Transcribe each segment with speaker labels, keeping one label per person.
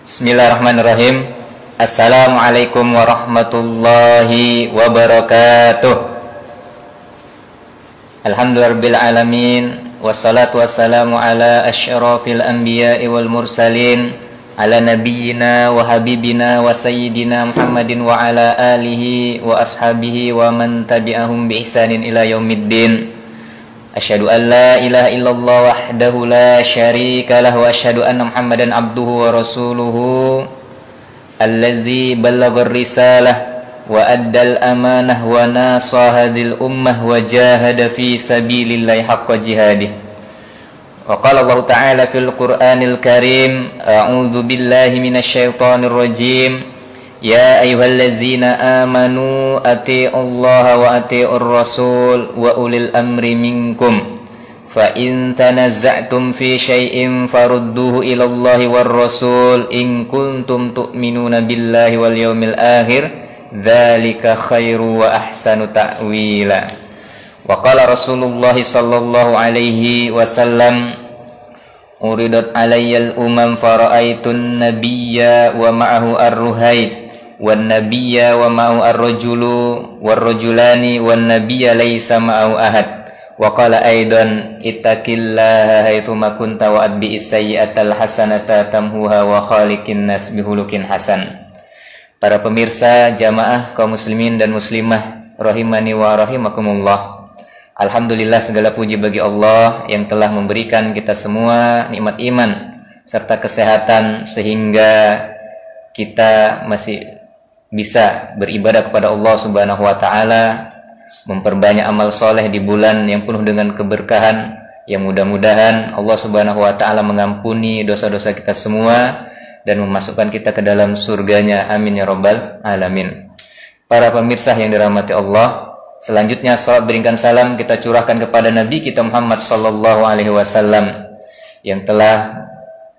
Speaker 1: Bismillahirrahmanirrahim. Assalamualaikum warahmatullahi wabarakatuh. Alhamdulillahirabbil alamin, wassalatu wassalamu ala asyrafil anbiya'i wal mursalin, ala nabiyyina wa habibina wa sayyidina Muhammadin wa ala alihi wa ashabihi wa man tabi'ahum bi ihsanin ila yaumiddin. Asyhadu an la ilaha illallah wahdahu la syarika lahu wa asyhadu anna Muhammadan abduhu wa rasuluhu allazi ballagha risalah wa addal amanah wa nasaha hadhil ummah wa jahada fi sabilillahi haqqa jihadih. Wa qala Allah ta'ala fil Qur'anil Karim, a'udzu billahi minasy syaithanir rajim. Ya ayyuhallazina amanu atii'ullaha wa atii'ur rasul wa ulil amri minkum fa in tanazza'tum fi syai'in farudduhu ilallahi war rasul in kuntum tu'minuna billahi wal yawmil akhir dzalika khairu wa ahsanu ta'wila. Wa qala Rasulullah sallallahu alaihi wasallam, uridat alayyal umam fara'aitun nabiyya wa ma'ahu ar-ruhayd wan nabiyya wa ma'u ar-rajulu war-rajulani wan nabiyya laysa ma'u ahad. Wa qala aidan ittaqillaha haitsu ma kunta wa atbi'is sayyi'atal hasanata tamhuha wa khaliqin nas bihulukin hasan. Para pemirsa jamaah kaum muslimin dan muslimah rahimani wa rahimakumullah. Alhamdulillah, segala puji bagi Allah yang telah memberikan kita semua nikmat iman serta kesehatan sehingga kita masih bisa beribadah kepada Allah Subhanahu wa taala, memperbanyak amal soleh di bulan yang penuh dengan keberkahan, yang mudah-mudahan Allah Subhanahu wa taala mengampuni dosa-dosa kita semua dan memasukkan kita ke dalam surganya, amin ya rabbal alamin. Para pemirsa yang dirahmati Allah, selanjutnya salawat berikan salam kita curahkan kepada Nabi kita Muhammad sallallahu alaihi wasallam yang telah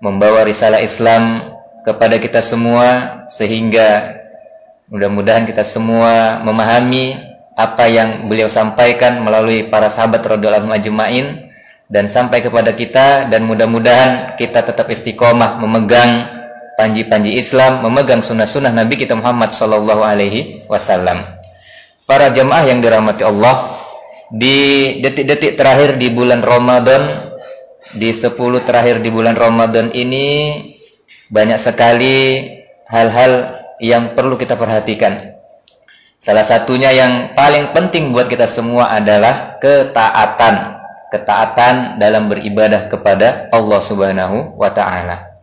Speaker 1: membawa risalah Islam kepada kita semua, sehingga mudah-mudahan kita semua memahami apa yang beliau sampaikan melalui para sahabat radhiyallahu anhum ajma'in dan sampai kepada kita, dan mudah-mudahan kita tetap istiqomah memegang panji-panji Islam, memegang sunnah-sunnah Nabi kita Muhammad sallallahu alaihi wasallam. Para jamaah yang dirahmati Allah, di detik-detik terakhir di bulan Ramadan, di 10 terakhir di bulan Ramadan ini banyak sekali hal-hal yang perlu kita perhatikan. Salah satunya yang paling penting buat kita semua adalah ketaatan dalam beribadah kepada Allah Subhanahu wa taala.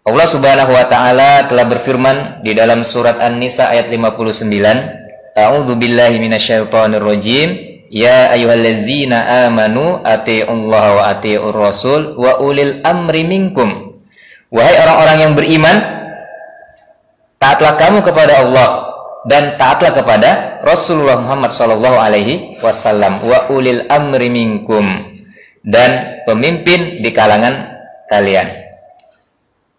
Speaker 1: Allah Subhanahu wa taala telah berfirman di dalam surat An-Nisa ayat 59, a'udzu billahi minasyaitonir rajim, ya ayyuhallazina amanu atii'ullaha wa atii'ur rasul wa ulil amri minkum. Wahai orang-orang yang beriman, taatlah kamu kepada Allah dan taatlah kepada Rasulullah Muhammad sallallahu alaihi wasallam, wa ulil amri minkum, dan pemimpin di kalangan kalian.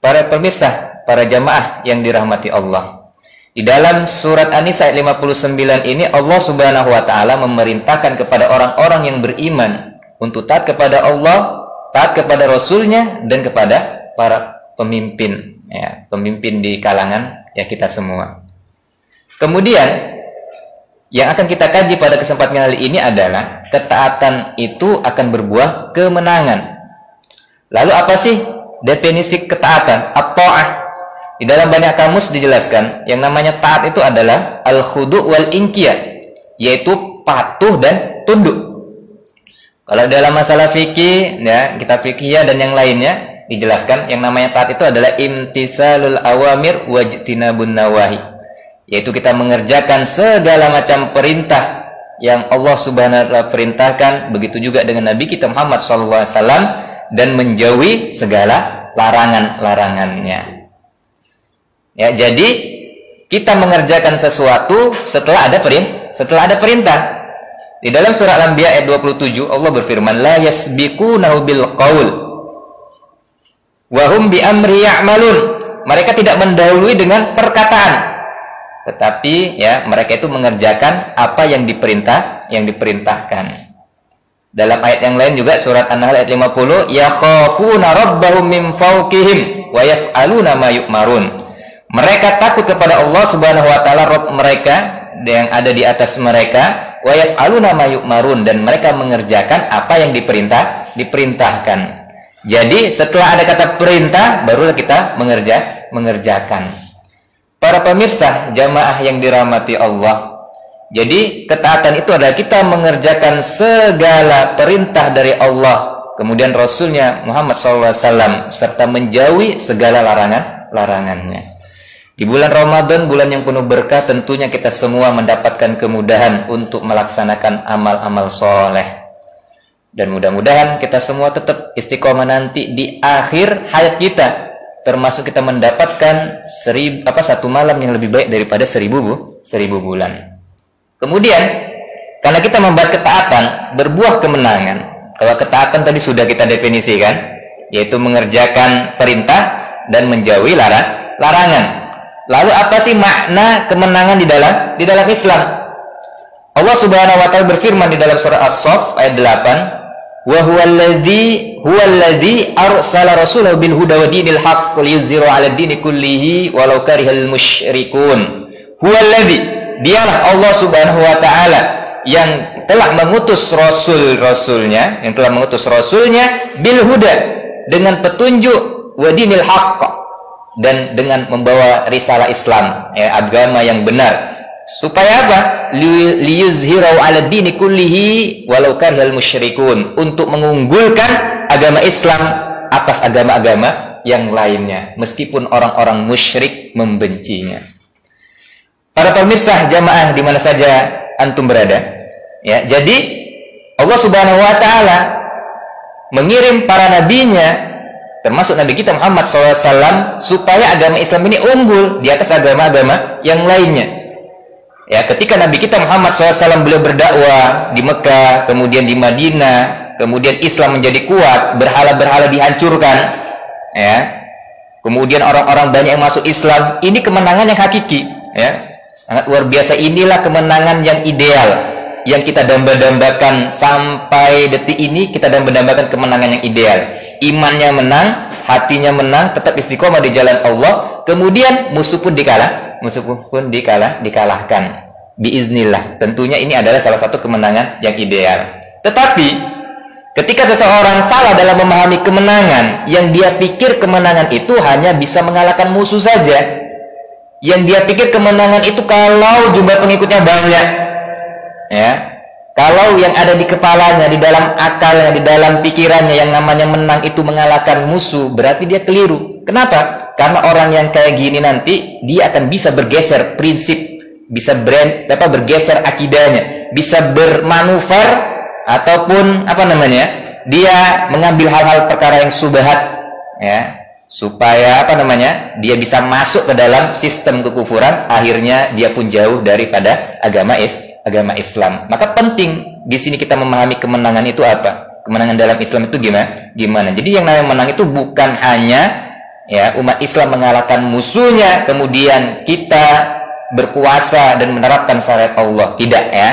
Speaker 1: Para pemirsa, para jamaah yang dirahmati Allah, di dalam surat An-Nisa ayat 59 ini Allah Subhanahu wa taala memerintahkan kepada orang-orang yang beriman untuk taat kepada Allah, taat kepada Rasulnya, dan kepada para pemimpin, ya, pemimpin di kalangan ya kita semua. Kemudian yang akan kita kaji pada kesempatan kali ini adalah ketaatan itu akan berbuah kemenangan. Lalu apa sih definisi ketaatan? At-ta'ah. Di dalam banyak kamus dijelaskan yang namanya taat itu adalah al-khudu' wal inqiyad, yaitu patuh dan tunduk. Kalau dalam masalah fikih, ya, kitab fikih dan yang lainnya dijelaskan yang namanya taat itu adalah imtitsalul awamir wajtinabun nawahi, yaitu kita mengerjakan segala macam perintah yang Allah Subhanahu wa taala perintahkan, begitu juga dengan Nabi kita Muhammad sallallahu alaihi wasallam, dan menjauhi segala larangan-larangannya. Ya, jadi kita mengerjakan sesuatu setelah ada perintah. Di dalam surah Al-Anbiya ayat 27 Allah berfirman, la yasbiqunahu bil qaul wa hum bi amri ya'malun. Mereka tidak mendahului dengan perkataan, tetapi ya mereka itu mengerjakan apa yang diperintahkan. Dalam ayat yang lain juga surat An-Nahl ayat 50, yakhafuna rabbahum min fawqihim wa yaf'aluna ma yu'marun. Mereka takut kepada Allah Subhanahu wa taala, Rabb mereka yang ada di atas mereka, wa yaf'aluna ma yu'marun, dan mereka mengerjakan apa yang diperintahkan. Jadi setelah ada kata perintah barulah kita mengerjakan. Para pemirsa jamaah yang dirahmati Allah, jadi ketaatan itu adalah kita mengerjakan segala perintah dari Allah, kemudian Rasulnya Muhammad SAW, serta menjauhi segala larangannya. Di bulan Ramadan, bulan yang penuh berkah, tentunya kita semua mendapatkan kemudahan untuk melaksanakan amal-amal soleh. Dan mudah-mudahan kita semua tetap istiqomah nanti di akhir hayat kita, termasuk kita mendapatkan satu malam yang lebih baik daripada seribu bulan. Kemudian, karena kita membahas ketaatan, berbuah kemenangan. Kalau ketaatan tadi sudah kita definisikan, yaitu mengerjakan perintah dan menjauhi larangan. Lalu apa sih makna kemenangan di dalam Islam? Allah Subhanahu wa taala berfirman di dalam surah As-Saff ayat 8, "Wa huwallazi arsala rasulahu bil huda wa dinil haqq liyuzhirahu 'ala ad-dini kullihi walau karihal musyrikun." Huwallazi, dialah Allah Subhanahu wa taala yang telah mengutus rasulnya bil huda, dengan petunjuk, wa dinil haqq, dan dengan membawa risalah Islam, agama yang benar. Supaya apa? Liyuzhirahu 'ala dini kullihi walau karihal musyrikun, untuk mengunggulkan agama Islam atas agama-agama yang lainnya, meskipun orang-orang musyrik membencinya. Para pemirsa jamaah di mana saja antum berada, ya, jadi Allah Subhanahu wa taala mengirim para nabinya, termasuk Nabi kita Muhammad SAW, supaya agama Islam ini unggul di atas agama-agama yang lainnya. Ya, ketika Nabi kita Muhammad SAW beliau berdakwah di Mekah, kemudian di Madinah, kemudian Islam menjadi kuat, berhala-berhala dihancurkan, ya, kemudian orang-orang banyak yang masuk Islam. Ini kemenangan yang hakiki, ya, sangat luar biasa. Inilah kemenangan yang ideal, yang kita damba-dambakan sampai detik ini. Kita damba-dambakan kemenangan yang ideal. Imannya menang, hatinya menang, tetap istiqomah di jalan Allah. Kemudian musuh pun dikalahkan. Biiznillah. Tentunya ini adalah salah satu kemenangan yang ideal. Tetapi ketika seseorang salah dalam memahami kemenangan, yang dia pikir kemenangan itu hanya bisa mengalahkan musuh saja, yang dia pikir kemenangan itu kalau jumlah pengikutnya banyak, ya, kalau yang ada di kepalanya, di dalam akalnya, di dalam pikirannya, yang namanya menang itu mengalahkan musuh, berarti dia keliru. Kenapa? Karena orang yang kayak gini nanti dia akan bisa bergeser prinsip, bisa bergeser akidahnya, bisa bermanuver, ataupun dia mengambil hal-hal perkara yang subhat, ya, supaya dia bisa masuk ke dalam sistem kekufuran. Akhirnya dia pun jauh daripada agama Islam. Maka penting di sini kita memahami kemenangan itu apa. Kemenangan dalam Islam itu gimana? Jadi yang namanya menang itu bukan hanya, ya, umat Islam mengalahkan musuhnya, kemudian kita berkuasa dan menerapkan syariat Allah. Tidak, ya.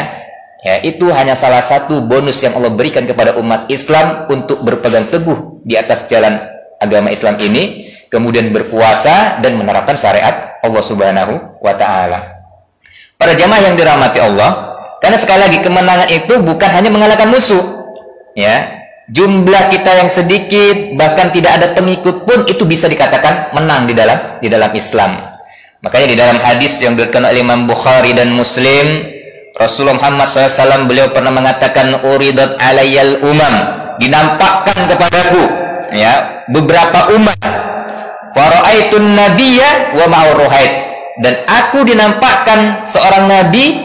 Speaker 1: Ya, itu hanya salah satu bonus yang Allah berikan kepada umat Islam untuk berpegang teguh di atas jalan agama Islam ini, kemudian berpuasa dan menerapkan syariat Allah Subhanahu wa taala. Para jamaah yang dirahmati Allah, karena sekali lagi kemenangan itu bukan hanya mengalahkan musuh, ya. Jumlah kita yang sedikit, bahkan tidak ada pengikut pun, itu bisa dikatakan menang di dalam Islam. Makanya di dalam hadis yang diriwayatkan oleh Imam Bukhari dan Muslim, Rasulullah Muhammad SAW beliau pernah mengatakan, uridat alayyal umam, dinampakkan kepadaku, ya, beberapa umat, faraaitun nabiyya wa ma'ruhait, dan aku dinampakkan seorang nabi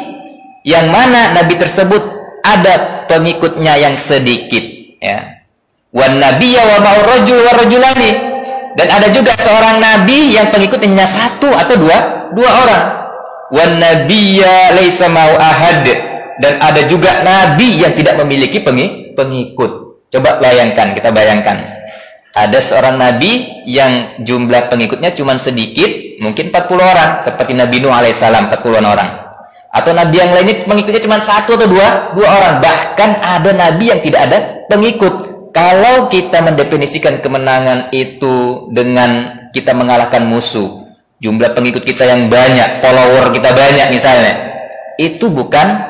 Speaker 1: yang mana nabi tersebut ada pengikutnya yang sedikit, ya, wan nabiyya wa ma'rajul wa rajulani, dan ada juga seorang nabi yang pengikutnya satu atau dua orang, wan nabiyya laisa ma'u ahad, dan ada juga nabi yang tidak memiliki pengikut. Coba kita bayangkan. Ada seorang nabi yang jumlah pengikutnya cuma sedikit, mungkin 40 orang, seperti Nabi Nuh alaihissalam, 40 orang. Atau nabi yang lainnya pengikutnya cuma satu atau dua orang. Bahkan ada nabi yang tidak ada pengikut. Kalau kita mendefinisikan kemenangan itu dengan kita mengalahkan musuh, jumlah pengikut kita yang banyak, follower kita banyak misalnya, itu bukan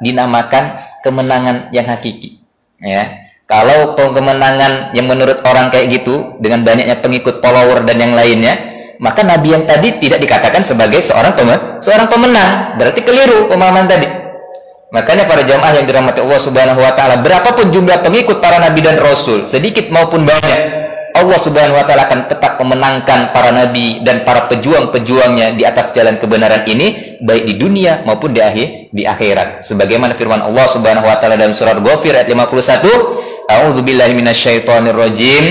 Speaker 1: dinamakan kemenangan yang hakiki. Ya, kalau kemenangan yang menurut orang kayak gitu dengan banyaknya pengikut, follower dan yang lainnya, maka Nabi yang tadi tidak dikatakan sebagai seorang pemenang. Berarti keliru pemahaman tadi. Makanya para jamaah yang dirahmati Allah Subhanahu wa taala, berapapun jumlah pengikut para nabi dan rasul, sedikit maupun banyak, Allah Subhanahu wa taala akan tetap memenangkan para nabi dan para pejuang-pejuangnya di atas jalan kebenaran ini, baik di dunia maupun di akhirat. Sebagaimana firman Allah Subhanahu wa taala dalam surat Ghafir ayat 51, A'udzubillahi minasyaitonir rajim.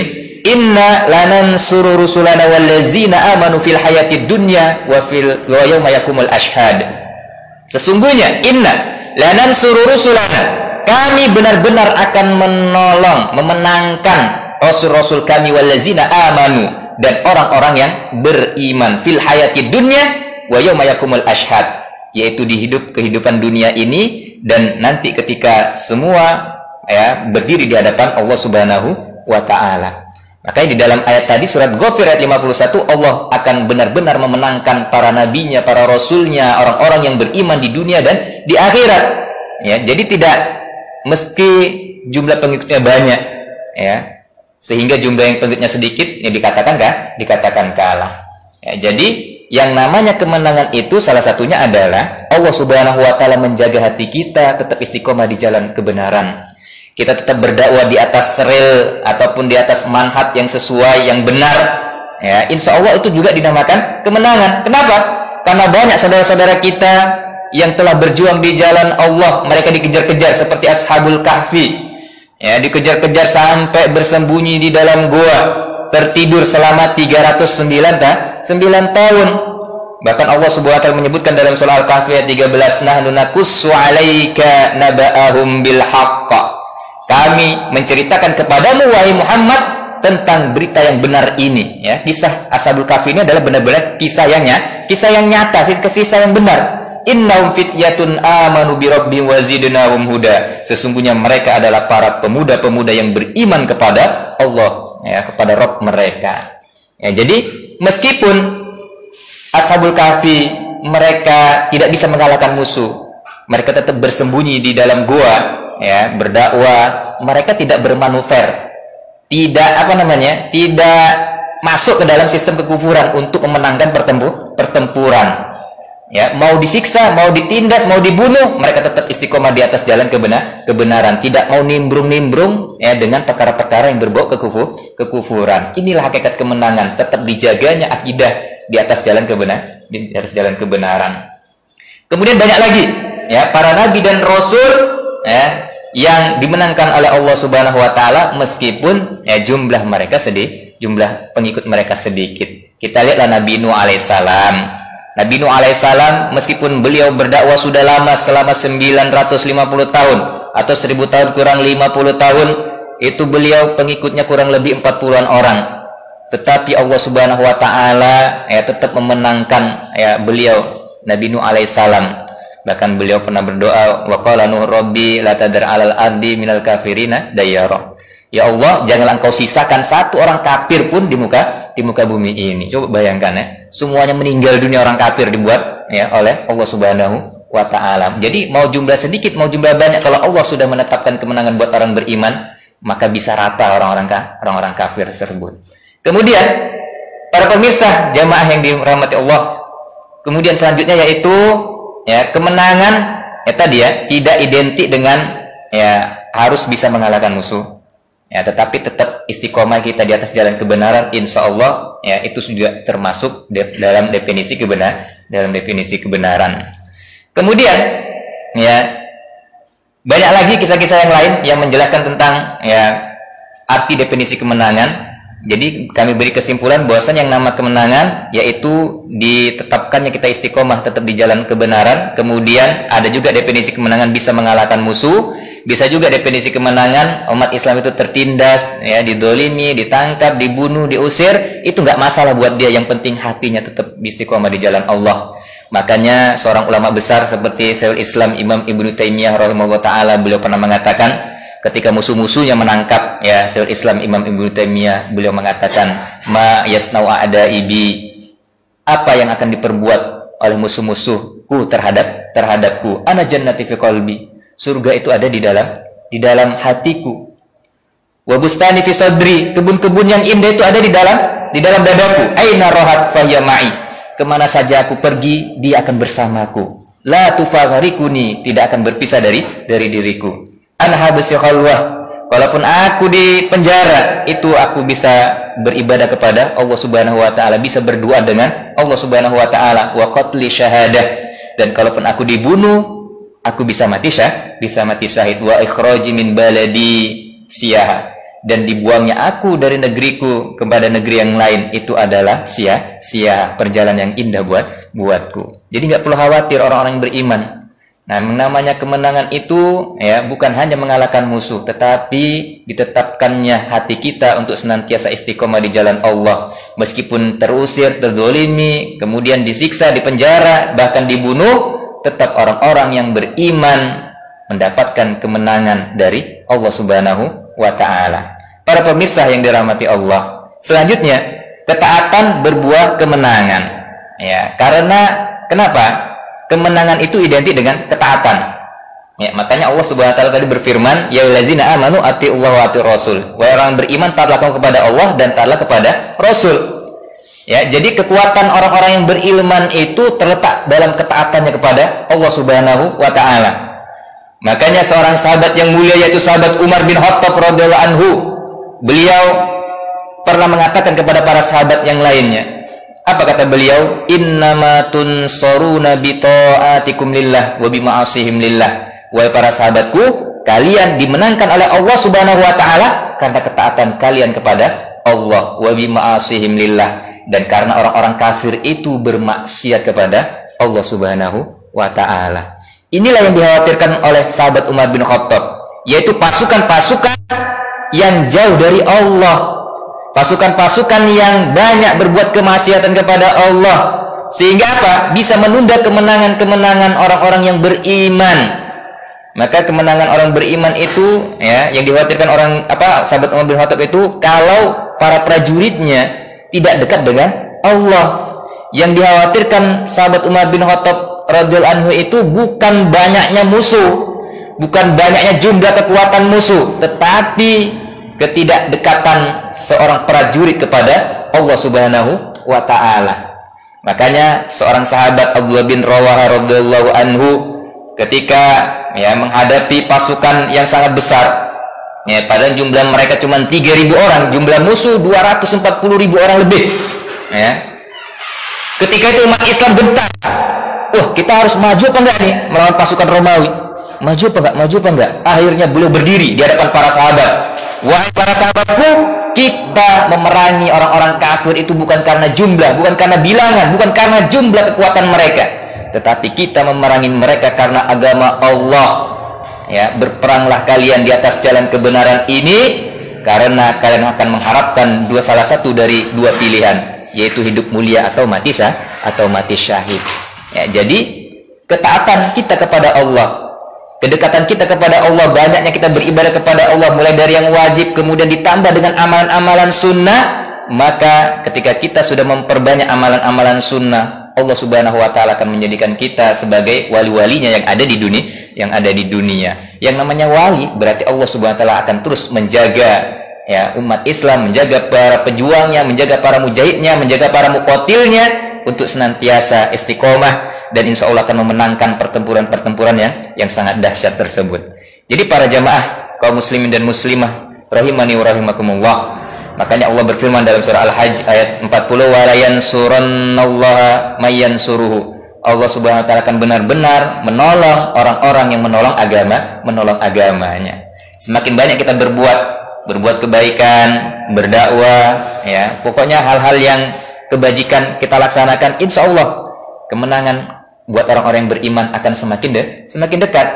Speaker 1: Inna lanansuru rusulana wallazina amanu fil hayatid dunya wa yauma yaqumul ashhad. Sesungguhnya lanansuru rusulana, kami benar-benar akan menolong, memenangkan rasul-rasul kami, wallazina amanu, dan orang-orang yang beriman, fil hayatid dunya wa yauma yaqumul ashhad, yaitu di kehidupan dunia ini dan nanti ketika semua berdiri di hadapan Allah Subhanahu wa taala. Makanya di dalam ayat tadi surat Ghafir ayat 51, Allah akan benar-benar memenangkan para nabinya, para rasulnya, orang-orang yang beriman di dunia dan di akhirat. Ya, jadi tidak mesti jumlah pengikutnya banyak, ya, sehingga jumlah yang pengikutnya sedikit ya dikatakan kalah. Ya, jadi yang namanya kemenangan itu salah satunya adalah Allah Subhanahu wa taala menjaga hati kita tetap istiqomah di jalan kebenaran. Kita tetap berdakwah di atas rel ataupun di atas manhaj yang sesuai, yang benar. Ya, insya Allah itu juga dinamakan kemenangan. Kenapa? Karena banyak saudara-saudara kita yang telah berjuang di jalan Allah, mereka dikejar-kejar seperti Ashabul Kahfi. Ya, dikejar-kejar sampai bersembunyi di dalam gua, tertidur selama 309 tahun. Bahkan Allah Subhanahu wa taala menyebutkan dalam surah Al-Kahfi ayat 13, "Nahnu naqussu 'alaika naba'ahum bil haqq." Kami menceritakan kepadamu wahai Muhammad tentang berita yang benar ini. Ya, kisah Ashabul Kahfi ini adalah benar-benar kisah yang nyata, kisah yang benar. Innahum fityatun amanu bi rabbihim wa zidnahum huda. Sesungguhnya mereka adalah para pemuda-pemuda yang beriman kepada Allah, ya, kepada Rabb mereka. Ya, jadi meskipun Ashabul Kahfi mereka tidak bisa mengalahkan musuh, mereka tetap bersembunyi di dalam gua, ya, berdakwah. Mereka tidak bermanuver, tidak masuk ke dalam sistem kekufuran untuk memenangkan pertempuran. Ya, mau disiksa, mau ditindas, mau dibunuh, mereka tetap istiqomah di atas jalan kebenaran, tidak mau nimbrung-nimbrung ya dengan perkara-perkara yang berbau kekufuran. Inilah hakikat kemenangan, tetap dijaganya akidah di atas jalan kebenaran. Kemudian banyak lagi ya para nabi dan rasul ya yang dimenangkan oleh Allah Subhanahu wa taala meskipun ya jumlah pengikut mereka sedikit. Kita lihatlah Nabi Nuh alaihissalam. Nabi Nuh alaihissalam meskipun beliau berdakwah sudah lama selama 950 tahun atau 1000 tahun kurang 50 tahun, itu beliau pengikutnya kurang lebih 40-an orang. Tetapi Allah Subhanahu wa taala ya tetap memenangkan ya beliau Nabi Nuh alaihissalam. Bahkan beliau pernah berdoa, wa qala Nuh rabbi la tadar 'alal ardi minal kafirina dayyara. Ya Allah, janganlah engkau sisakan satu orang kafir pun di muka bumi ini. Coba bayangkan ya, semuanya meninggal dunia orang kafir dibuat ya oleh Allah Subhanahu wa taala. Jadi mau jumlah sedikit, mau jumlah banyak, kalau Allah sudah menetapkan kemenangan buat orang beriman, maka bisa rata orang-orang kafir tersebut. Kemudian para pemirsa jamaah yang dirahmati Allah, kemudian selanjutnya yaitu ya kemenangan ya tadi ya tidak identik dengan ya harus bisa mengalahkan musuh, ya, tetapi tetap istiqomah kita di atas jalan kebenaran, insya Allah ya itu juga termasuk dalam definisi kebenaran. Kemudian ya banyak lagi kisah-kisah yang lain yang menjelaskan tentang ya arti definisi kemenangan. Jadi kami beri kesimpulan bahwasannya yang nama kemenangan yaitu ditetapkannya kita istiqomah tetap di jalan kebenaran. Kemudian ada juga definisi kemenangan bisa mengalahkan musuh. Bisa juga definisi kemenangan umat Islam itu tertindas, ya, didolimi, ditangkap, dibunuh, diusir. Itu nggak masalah buat dia. Yang penting hatinya tetap istiqomah di jalan Allah. Makanya seorang ulama besar seperti Syekhul Islam Imam Ibnu Taimiyah rahimahullah taala, beliau pernah mengatakan, ketika musuh-musuhnya menangkap ya Syekhul Islam Imam Ibnu Taimiyah, beliau mengatakan ma yasnau a'daibi, apa yang akan diperbuat oleh musuh-musuhku terhadapku, ana jannati fi qalbi, surga itu ada di dalam hatiku, wa bustani fi sadri, kebun-kebun yang indah itu ada di dalam dadaku, aina rahat fahiya ma'i, kemana saja aku pergi dia akan bersamaku, la tufarriquni, tidak akan berpisah dari diriku, an habsi khalwah, walaupun aku di penjara itu aku bisa beribadah kepada Allah Subhanahu wa taala, bisa berdoa dengan Allah Subhanahu wa taala, wa qatli syahadah, dan kalaupun aku dibunuh aku bisa mati syahid, wa ikhraji min baladi siyaha, dan dibuangnya aku dari negeriku kepada negeri yang lain itu adalah sia-sia, perjalanan yang indah buatku. Jadi nggak perlu khawatir orang-orang yang beriman. Nah, namanya kemenangan itu ya bukan hanya mengalahkan musuh, tetapi ditetapkannya hati kita untuk senantiasa istiqomah di jalan Allah, meskipun terusir, terdolimi, kemudian disiksa, dipenjara, bahkan dibunuh, tetap orang-orang yang beriman mendapatkan kemenangan dari Allah Subhanahu wa taala. Para pemirsa yang dirahmati Allah, selanjutnya ketaatan berbuah kemenangan. Ya, karena kenapa? Kemenangan itu identik dengan ketaatan. Ya, makanya Allah Subhanahu wa taala tadi berfirman, ya allazina amanu atiullaha wa atiur rasul. Wahai orang beriman, taatlah kamu kepada Allah dan taatlah kepada Rasul. Ya, jadi kekuatan orang-orang yang berilman itu terletak dalam ketaatannya kepada Allah Subhanahu wa taala. Makanya seorang sahabat yang mulia yaitu sahabat Umar bin Khattab radhiyallahu anhu, beliau pernah mengatakan kepada para sahabat yang lainnya, apa kata beliau? Innama tunsaruna bi ta'atikum lillah wa bi ma'asihim lillah. Wahai para sahabatku, kalian dimenangkan oleh Allah Subhanahu wa taala karena ketaatan kalian kepada Allah, wa bi ma'asihim lillah, dan karena orang-orang kafir itu bermaksiat kepada Allah Subhanahu wa taala. Inilah yang dikhawatirkan oleh sahabat Umar bin Khattab, yaitu pasukan-pasukan yang jauh dari Allah, pasukan-pasukan yang banyak berbuat kemaksiatan kepada Allah, sehingga apa? Bisa menunda kemenangan-kemenangan orang-orang yang beriman. Maka kemenangan orang beriman itu ya yang dikhawatirkan sahabat Umar bin Khattab itu kalau para prajuritnya tidak dekat dengan Allah. Yang dikhawatirkan sahabat Umar bin Khattab radhiyallahu anhu itu bukan banyaknya musuh, bukan banyaknya jumlah kekuatan musuh, tetapi ketidakdekatan seorang prajurit kepada Allah Subhanahu wa taala. Makanya seorang sahabat Abdullah bin Rawaha radhiyallahu anhu ketika ya menghadapi pasukan yang sangat besar, ya padahal jumlah mereka cuma 3.000 orang, jumlah musuh 240.000 orang lebih, ya. Ketika itu umat Islam gentar, kita harus maju apa enggak nih melawan pasukan Romawi? Maju apa enggak? Akhirnya beliau berdiri di hadapan para sahabat. Wahai para sahabatku, kita memerangi orang-orang kafir itu bukan karena jumlah, bukan karena bilangan, bukan karena jumlah kekuatan mereka, tetapi kita memerangi mereka karena agama Allah. Ya, berperanglah kalian di atas jalan kebenaran ini karena kalian akan mengharapkan salah satu dari dua pilihan, yaitu hidup mulia atau mati syahid. Ya, jadi ketaatan kita kepada Allah, kedekatan kita kepada Allah, banyaknya kita beribadah kepada Allah mulai dari yang wajib kemudian ditambah dengan amalan-amalan sunnah, maka ketika kita sudah memperbanyak amalan-amalan sunnah, Allah Subhanahu wa taala akan menjadikan kita sebagai wali-walinya yang ada di dunia. Yang namanya wali berarti Allah Subhanahu wa taala akan terus menjaga ya umat Islam, menjaga para pejuangnya, menjaga para mujahidnya, menjaga para muqatilnya untuk senantiasa istiqomah, dan insya Allah akan memenangkan pertempuran-pertempuran yang sangat dahsyat tersebut. Jadi para jamaah kaum muslimin dan muslimah rahimani wa rahimakumullah, makanya Allah berfirman dalam surah Al-Hajj ayat 40, wa la yansurannallaha may yansuruhu. Allah Subhanahu wa taala akan benar-benar menolong orang-orang yang menolong agamanya. Semakin banyak kita berbuat kebaikan, berdakwah, ya, pokoknya hal-hal yang kebajikan kita laksanakan, insya Allah kemenangan buat orang-orang yang beriman akan semakin dekat.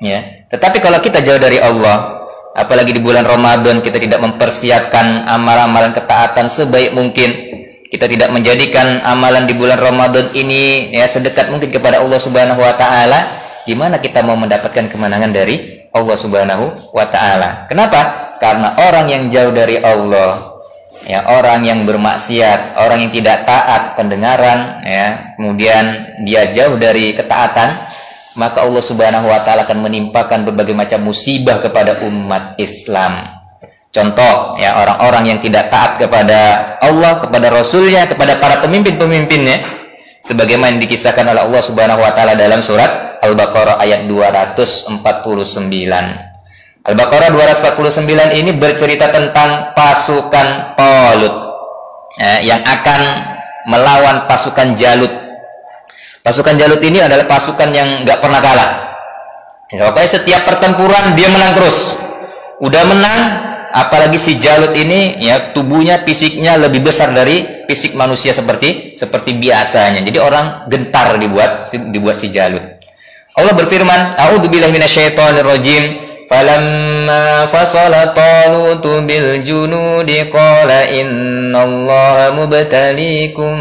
Speaker 1: Ya. Tetapi kalau kita jauh dari Allah, apalagi di bulan Ramadan, kita tidak mempersiapkan amalan-amalan ketaatan sebaik mungkin, kita tidak menjadikan amalan di bulan Ramadan ini ya sedekat mungkin kepada Allah Subhanahu wa taala, gimana kita mau mendapatkan kemenangan dari Allah Subhanahu wa taala. Kenapa? Karena orang yang jauh dari Allah, ya, orang yang bermaksiat, orang yang tidak taat pendengaran, ya, kemudian dia jauh dari ketaatan, maka Allah Subhanahu wa taala akan menimpakan berbagai macam musibah kepada umat Islam. Contoh, ya, orang-orang yang tidak taat kepada Allah, kepada Rasulnya, kepada para pemimpin-pemimpinnya, sebagaimana dikisahkan oleh Allah Subhanahu wa taala dalam surat Al-Baqarah ayat 249. Al-Baqarah 249 ini bercerita tentang pasukan Talut, ya, yang akan melawan pasukan Jalut. Pasukan Jalut ini adalah pasukan yang nggak pernah kalah. Ya, pokoknya setiap pertempuran dia menang terus. Udah menang, apalagi si Jalut ini, ya, tubuhnya, fisiknya lebih besar dari fisik manusia seperti biasanya. Jadi orang gentar dibuat si Jalut. Allah berfirman, A'udzubillahi minasyaitonirrajim. Falamma fasala Talutu bil junudi qala innallaha mubtaliikum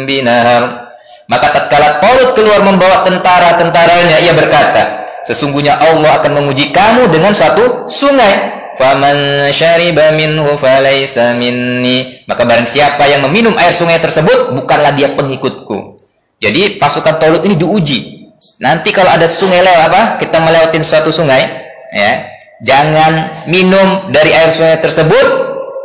Speaker 1: binahar. Maka tatkala Talut keluar membawa tentara-tentaranya, ia berkata, sesungguhnya Allah akan menguji kamu dengan suatu sungai. Faman syariba minhu falaysa minni. Maka barang siapa yang meminum air sungai tersebut, bukanlah dia pengikutku. Jadi pasukan Talut ini diuji. Nanti kalau ada sungai lewat, kita melewatin suatu sungai, ya, jangan minum dari air sungai tersebut,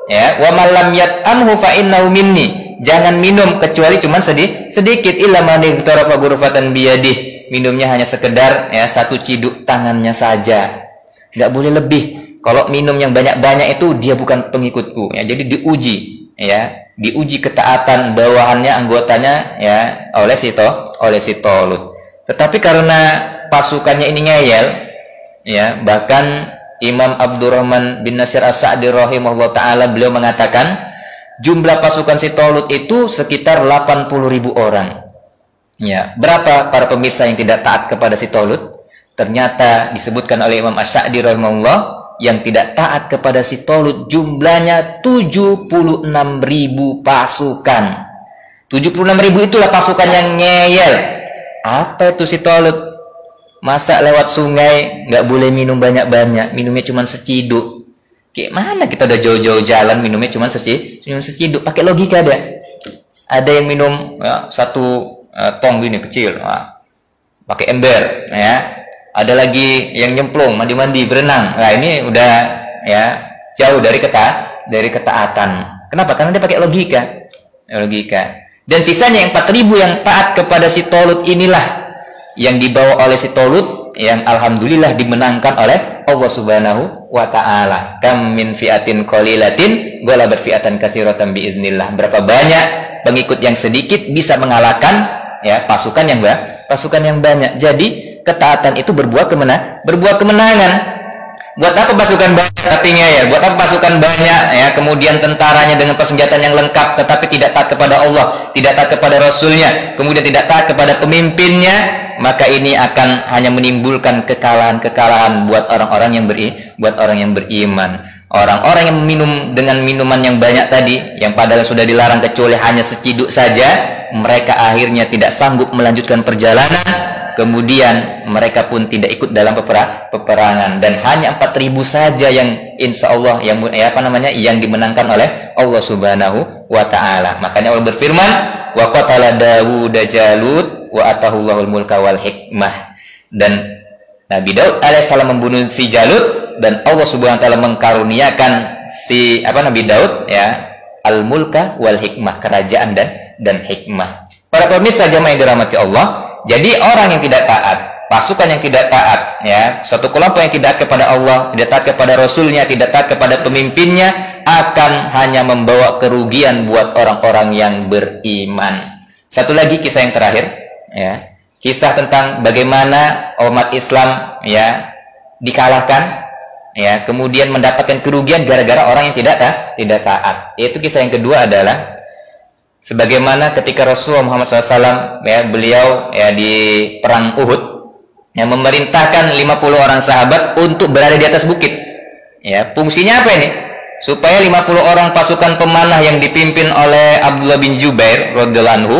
Speaker 1: ya. Wa man lam yat'amhu fa innahu minni. Jangan minum kecuali cuman sedikit, illa man iqtarafa ghurfatan biyadih. Minumnya hanya sekedar, ya, satu ciduk tangannya saja. Enggak boleh lebih. Kalau minum yang banyak-banyak itu dia bukan pengikutku, ya. Jadi diuji, ya, diuji ketaatan bawahannya, anggotanya, ya, oleh si Talut. Tetapi karena pasukannya ini ngeyel, ya, bahkan Imam Abdurrahman bin Nasir As-Sa'di rahimahullah ta'ala, beliau mengatakan jumlah pasukan si Talut itu sekitar 80.000 orang. Ya, berapa para pemirsa yang tidak taat kepada si Talut? Ternyata disebutkan oleh Imam As-Sa'di rahimahullah, yang tidak taat kepada si Talut jumlahnya 76.000 pasukan. 76.000 itulah pasukan yang ngeyel. Apa itu si Talut? Masa lewat sungai nggak boleh minum banyak-banyak, minumnya cuma seciduk. Kayak mana kita udah jauh-jauh jalan minumnya cuma seciduk? Pakai logika ada. Ada yang minum, ya, satu tong gini kecil, pakai ember, ya. Ada lagi yang nyemplung, mandi-mandi, berenang. Nah ini udah, ya, jauh dari ketaatan. Kenapa? Karena dia pakai logika. Dan sisanya yang 4.000 yang taat kepada si Talut inilah yang dibawa oleh si Talut, yang alhamdulillah dimenangkan oleh Allah Subhanahu wa ta'ala. Kam min fi'atin qalilatin ghalabat fi'atan katsiratan biiznillah. Berapa banyak pengikut yang sedikit bisa mengalahkan, ya, pasukan yang banyak. Jadi ketaatan itu berbuah kemenangan. Buat apa pasukan banyak artinya, ya? Buat apa pasukan banyak, ya? Kemudian tentaranya dengan persenjataan yang lengkap, tetapi tidak taat kepada Allah, tidak taat kepada Rasulnya, kemudian tidak taat kepada pemimpinnya, maka ini akan hanya menimbulkan kekalahan buat orang-orang yang beriman. Orang-orang yang minum dengan minuman yang banyak tadi, yang padahal sudah dilarang kecuali hanya seciduk saja, mereka akhirnya tidak sanggup melanjutkan perjalanan. Kemudian mereka pun tidak ikut dalam peperangan, dan hanya 4.000 saja yang insya Allah yang dimenangkan oleh Allah Subhanahu wa ta'ala. Makanya Allah berfirman, wa qatala Dawud Jalut wa atahullahul mulka wal hikmah. Dan Nabi Daud alaihissalam membunuh si Jalut, dan Allah Subhanahu wa ta'ala mengkaruniakan si Nabi Daud, ya, al mulka wal hikmah, kerajaan dan hikmah. Para pemirsa jamaah yang dirahmati Allah, jadi orang yang tidak taat, pasukan yang tidak taat, ya, suatu kelompok yang tidak kepada Allah, tidak taat kepada Rasulnya, tidak taat kepada pemimpinnya, akan hanya membawa kerugian buat orang-orang yang beriman. Satu lagi kisah yang terakhir, ya, kisah tentang bagaimana umat Islam, ya, dikalahkan, ya, kemudian mendapatkan kerugian gara-gara orang yang tidak taat. Yaitu kisah yang kedua adalah sebagaimana ketika Rasulullah Muhammad SAW, ya, beliau, ya, di perang Uhud, yang memerintahkan 50 orang sahabat untuk berada di atas bukit. Ya, fungsinya apa ini? Supaya 50 orang pasukan pemanah yang dipimpin oleh Abdullah bin Jubair radhiyallahu anhu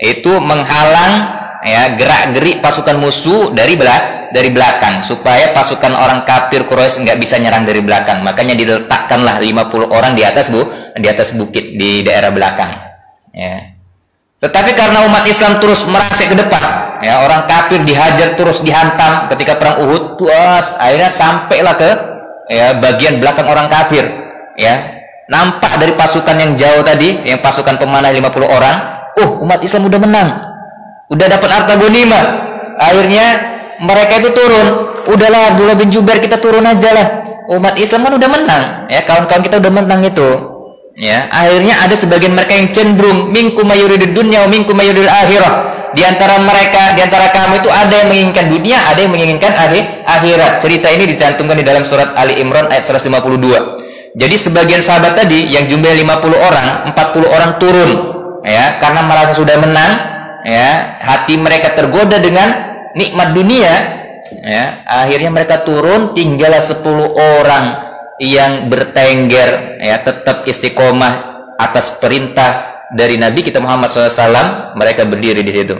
Speaker 1: itu menghalang, ya, gerak-gerik pasukan musuh dari dari belakang supaya pasukan orang kafir Quraisy nggak bisa nyerang dari belakang. Makanya diletakkanlah 50 orang di atas bukit di daerah belakang. Ya. Tetapi karena umat Islam terus merangsek ke depan, ya, orang kafir dihajar terus dihantam ketika perang Uhud, akhirnya sampailah ke bagian belakang orang kafir. Ya, nampak dari pasukan yang jauh tadi, yang pasukan pemanah 50 orang, umat Islam udah menang, udah dapat harta ghanimah. Akhirnya mereka itu turun. Udahlah Abdullah bin Jubair, kita turun aja lah. Umat Islam kan udah menang, ya, kawan-kawan kita udah menang itu. Ya, akhirnya ada sebagian mereka yang cenderung minkum mayuridud dunya wa minkum mayuridul akhirah. Di antara mereka, di antara kamu itu ada yang menginginkan dunia, ada yang menginginkan akhirat. Cerita ini dicantumkan di dalam surat Ali Imran ayat 152. Jadi sebagian sahabat tadi yang jumlahnya 50 orang, 40 orang turun, ya, karena merasa sudah menang, ya, hati mereka tergoda dengan nikmat dunia, ya, akhirnya mereka turun, tinggallah 10 orang yang bertengger, ya, tetap istiqomah atas perintah dari Nabi kita Muhammad SAW. Mereka berdiri di situ.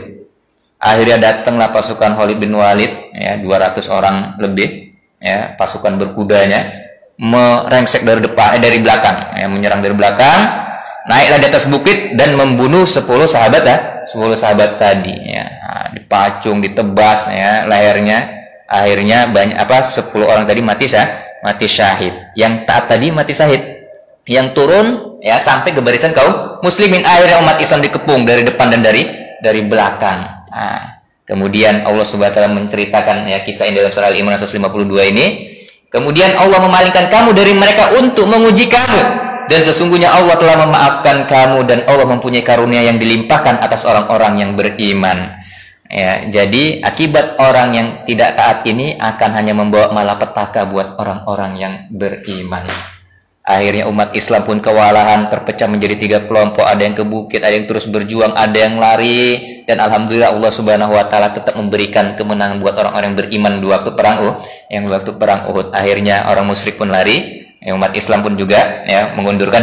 Speaker 1: Akhirnya datanglah pasukan Khalid bin Walid, ya, 200 orang lebih, ya, pasukan berkudanya, merengsek dari depan, dari belakang, ya, menyerang dari belakang, naiklah di atas bukit dan membunuh 10 sahabat, ya, 10 sahabat tadi, ya, dipacung, ditebas, ya, lehernya. Akhirnya 10 orang tadi mati syahid. Yang taat tadi mati syahid. Yang turun, ya, sampai ke barisan kaum muslimin. Akhirnya umat Islam dikepung dari depan dan dari belakang. Kemudian Allah Subhanahu wa taala menceritakan, ya, kisah ini dalam surah Al-Imran 152 ini. Kemudian Allah memalingkan kamu dari mereka untuk menguji kamu, dan sesungguhnya Allah telah memaafkan kamu, dan Allah mempunyai karunia yang dilimpahkan atas orang-orang yang beriman. Ya, jadi akibat orang yang tidak taat ini akan hanya membawa malapetaka buat orang-orang yang beriman. Akhirnya umat Islam pun kewalahan, terpecah menjadi 3 kelompok. Ada yang ke bukit, ada yang terus berjuang, ada yang lari. Dan alhamdulillah Allah Subhanahu wa taala tetap memberikan kemenangan buat orang-orang yang beriman di waktu perang Uhud. Akhirnya orang musyrik pun lari, umat Islam pun juga, ya, mengundurkan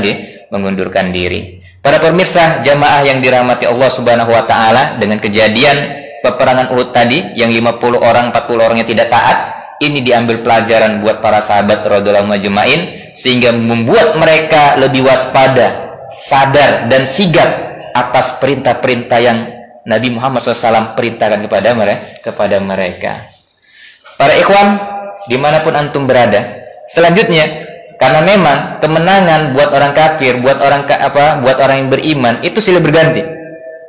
Speaker 1: diri. Para pemirsa jamaah yang dirahmati Allah Subhanahu wa taala, dengan kejadian peperangan Uhud tadi yang 50 orang, 40 orang yang tidak taat, ini diambil pelajaran buat para sahabat radhiyallahu majma'in, sehingga membuat mereka lebih waspada, sadar dan sigap atas perintah-perintah yang Nabi Muhammad SAW perintahkan kepada mereka. Para ikhwan dimanapun antum berada, selanjutnya, karena memang kemenangan buat orang kafir, buat orang yang beriman itu silih berganti.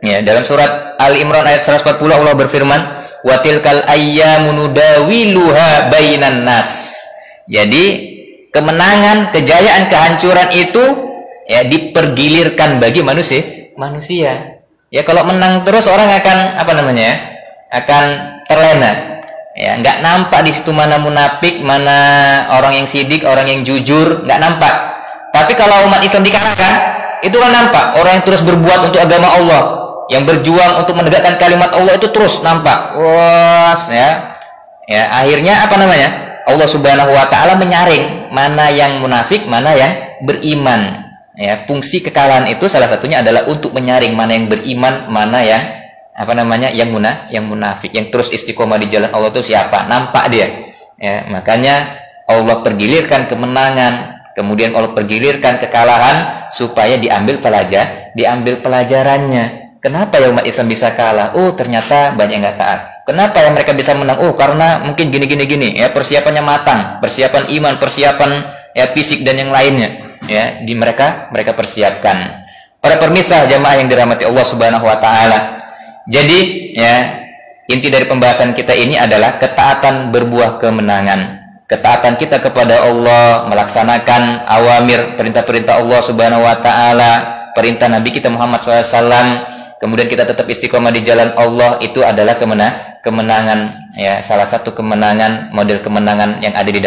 Speaker 1: Ya, dalam surat Al-Imran ayat 140 Allah berfirman, "Wa tilkal ayyamu nudawiluha bainan nas." Jadi kemenangan, kejayaan, kehancuran itu, ya, dipergilirkan bagi manusia. Ya, kalau menang terus orang akan akan terlena. Ya, nggak nampak di situ mana munafik, mana orang yang sidik, orang yang jujur, nggak nampak. Tapi kalau umat Islam dikalahkan, itu kan nampak. Orang yang terus berbuat untuk agama Allah, yang berjuang untuk menegakkan kalimat Allah, itu terus nampak. Ya, akhirnya Allah Subhanahu wa taala menyaring mana yang munafik, mana yang beriman. Ya, fungsi kekalahan itu salah satunya adalah untuk menyaring mana yang beriman, mana yang yang munafik, yang terus istiqomah di jalan Allah itu siapa? Nampak dia. Ya, makanya Allah pergilirkan kemenangan, kemudian Allah pergilirkan kekalahan supaya diambil pelajarannya. Kenapa ya umat Islam bisa kalah? Ternyata banyak yang nggak taat. Kenapa ya mereka bisa menang? Karena mungkin gini. Ya, persiapannya matang, persiapan iman, persiapan, ya, fisik dan yang lainnya. Ya, mereka persiapkan. Para pemirsa jamaah yang dirahmati Allah Subhanahu wa taala. Jadi, ya, inti dari pembahasan kita ini adalah ketaatan berbuah kemenangan. Ketaatan kita kepada Allah, melaksanakan awamir, perintah-perintah Allah Subhanahu wa taala, perintah Nabi kita Muhammad SAW, kemudian kita tetap istiqomah di jalan Allah, itu adalah kemenangan, ya, salah satu kemenangan, model kemenangan yang ada di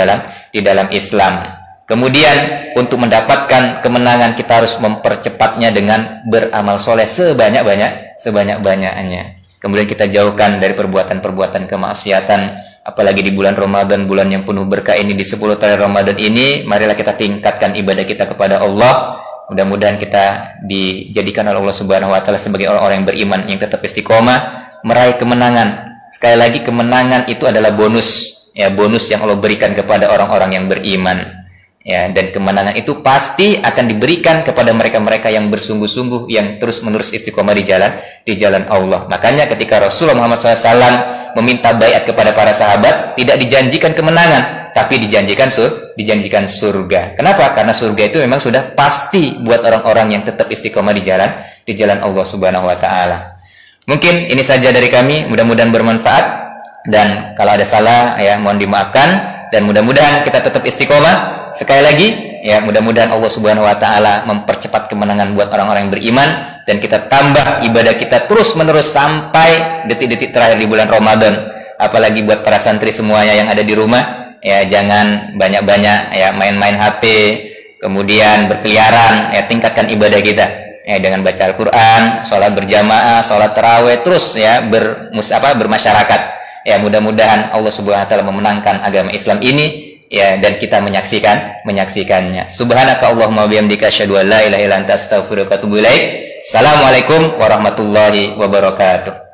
Speaker 1: dalam Islam. Kemudian untuk mendapatkan kemenangan kita harus mempercepatnya dengan beramal soleh sebanyak-banyaknya. Kemudian kita jauhkan dari perbuatan-perbuatan kemaksiatan, apalagi di bulan Ramadan, bulan yang penuh berkah ini, di 10 hari Ramadan ini, marilah kita tingkatkan ibadah kita kepada Allah. Mudah-mudahan kita dijadikan oleh Allah Subhanahu wa taala sebagai orang-orang yang beriman yang tetap istiqomah, meraih kemenangan Sekali lagi, kemenangan itu adalah bonus, ya, bonus yang Allah berikan kepada orang-orang yang beriman. Ya, dan kemenangan itu pasti akan diberikan kepada mereka-mereka yang bersungguh-sungguh, yang terus-menerus istiqomah di jalan Allah. Makanya ketika Rasulullah Muhammad SAW meminta baiat kepada para sahabat, tidak dijanjikan kemenangan, tapi dijanjikan surga. Kenapa? Karena surga itu memang sudah pasti buat orang-orang yang tetap istiqomah di jalan Allah Subhanahu wa taala. Mungkin ini saja dari kami, mudah-mudahan bermanfaat, dan kalau ada salah ya mohon dimaafkan, dan mudah-mudahan kita tetap istiqomah. Sekali lagi ya, mudah-mudahan Allah Subhanahu wa taala mempercepat kemenangan buat orang-orang yang beriman, dan kita tambah ibadah kita terus-menerus sampai detik-detik terakhir di bulan Ramadan. Apalagi buat para santri semuanya yang ada di rumah, ya jangan banyak-banyak ya main-main HP, kemudian berkeliaran, ya tingkatkan ibadah kita ya dengan baca Al-Qur'an, sholat berjamaah, sholat tarawih, terus ya bermasyarakat. Ya mudah-mudahan Allah Subhanahu wa taala memenangkan agama Islam ini ya, dan kita menyaksikannya. Subhanaka Allahumma wa bihamdika asyhadu an la ilaha illa anta astaghfiruka wa atubu ilaik. Assalamualaikum warahmatullahi wabarakatuh.